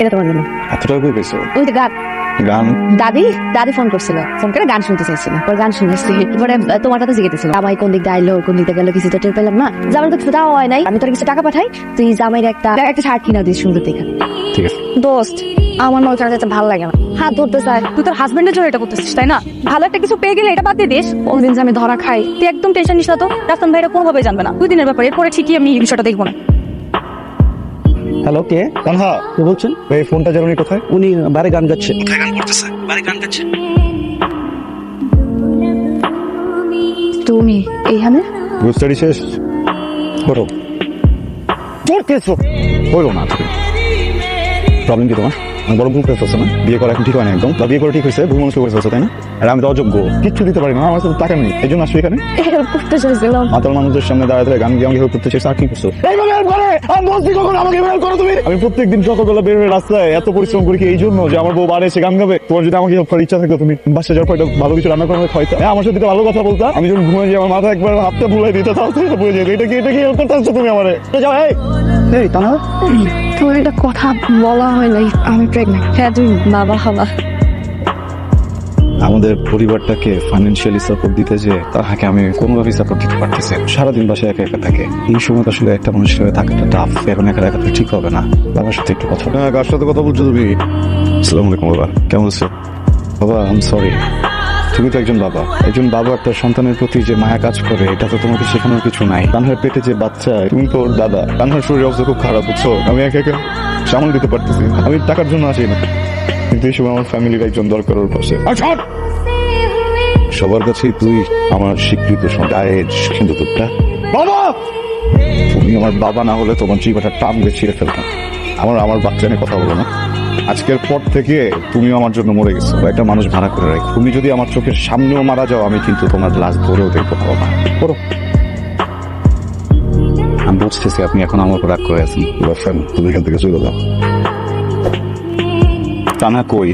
এটা তোমার জন্য। এতটা কই পেয়েছো? ওই যে গান গান? দাদি ফোন করছিল, ফোন করে গান শুনতে চাইছিল, পরে গান শুনেছি, পরে তোমার কথা জিজ্ঞেসছিল জামাই কোন দিক দিয়ে আইলো, কোন দিক দিয়ে গেলো, কিছু তো টের পেলাম না। জামাই তো কিছু দেওয়া হয় নাই, আমি তোর কিছু টাকা পাঠাই, তুই জামাইয়ের একটা শার্ট কিনা দিস সুন্দর দেখে। ঠিক আছে। দোস্ত, আমার মনে হয় ভালো লাগে না, হাত ধরতে চাই। তুই তোর হাজবেন্ডের জন্য এটা করতেছিস তাই না? ভালো একটা কিছু পেয়ে গেলে এটা বাদ দিয়ে দিস। কোনদিন যে আমি ধরা খাই, তুই একদম টেনশন নিস না তো। রাস্তান ভাইরা কোনোভাবে জানবে না 2 দিনের ব্যাপারে, এরপরে ঠিকই আমি এই বিষয়টা দেখবো না। হ্যালো, কে? কানহা, কে বলছেন? এই ফোনটা জানি কোথায়? উনি বারে গান গাচ্ছে। কোথায় গান করতেছে? বাড়ি গান গাচ্ছে। তুমি এইখানে? গ্রুপ স্টাডি শেষ করো। পড়তেছো? বলো না। প্রবলেম কি তোমার? আমি বড় ভুল করে ফেলছো না? বিয়ে করা এখন ঠিক হয় না একদম। বা বিয়ে করে ঠিক হয়েছে, ভুল মানুষ করে ফেলছো তাই না? আর আমি তো অযোগ্য, কিচ্ছু দিতে পারি না, আমার সাথে টাকা নেই, এই জন্য আসছো এখানে। হেল্প করতে চাইছিলাম। মাতাল মানুষদের সামনে দাঁড়াতে গান গিয়ে আমাকে হেল্প করতে চাইছো, আর কি করছো? এইভাবে হেল্প করে আমি বলছি কখন আমাকে হেল্প করো তুমি? আমি প্রত্যেকদিন সকালবেলা বের হয়ে রাস্তায় এত পরিশ্রম করি কি এই জন্য যে আমার বউ বাড়ি এসে গান গাবে? তোমার যদি আমাকে হেল্প করার ইচ্ছা থাকতো তুমি বাসা যাওয়ার পর একটা ভালো কিছু রান্না করার খাইতা, আমার সাথে ভালো কথা বলতা। আমি যখন ঘুমাই যাই আমার মাথা একবার হাতটা ভুলাই দিতে, তাও তো বুঝে যেত এটা কি হেল্প করতে আসছো তুমি আমারে? যাও। এই তানহা, তোর একটা কথা বলা হয় নাই, আমি প্রেগনেন্ট। হ্যাঁ, তুই বাবা হবা। আমাদের পরিবারটাকে ফাইন্যান্সিয়ালি সাপোর্ট দিতে যে তাহাকে আমি কোনোভাবেই সাপোর্ট দিতে পারতেছি না। সারাদিন বাসায় একা একা থাকে, এই সময় তো আসলে একটা মানুষের সাথে থাকাটা টাফ। এখন একা একা ঠিক হবে না। বাবার সাথে একটু কথা। হ্যাঁ, কার সাথে কথা বলছো তুমি? আসসালামু আলাইকুম বাবা, কেমন আছো? বাবা, আই এম সরি। তুমি তো একজন বাবা, তার সন্তানের প্রতি যে মায়া কাজ করে এটা তো তোমাকে শেখানোর কিছু নাই। কানহার পেটে যে বাচ্চা, তুমি তো ওর দাদা। কানহার শরীর অবস্থা খুব খারাপ, বুঝছো? আমি একা একা সামাল দিতে পারতেছি না। আমি টাকার জন্য আসি না, কিন্তু এই সময় আমার ফ্যামিলির একজন দরকার ওর পাশে। সবার কাছেই তুই আমার স্বীকৃত সন্তান, কিন্তু তোরটা বাবা। তুমি আমার বাবা না হলে তোমার জীবনটা টান দিয়ে ছিঁড়ে ফেলতাম। আমার বাচ্চা নিয়ে কথা বলো না। আজকের পর থেকে তুমিও আমার জন্য মরে গেছো, একটা মানুষ ভাড়া করে রাখো। তুমি যদি আমার চোখের সামনেও মারা যাও, আমি কিন্তু তোমার লাশ ধরেও দেখবো বাবা। করো। আমি বুঝতেছি আপনি এখন আমার উপর রাগ করে আছেন। তুমি এখান থেকে চলে যাও। টানা কই?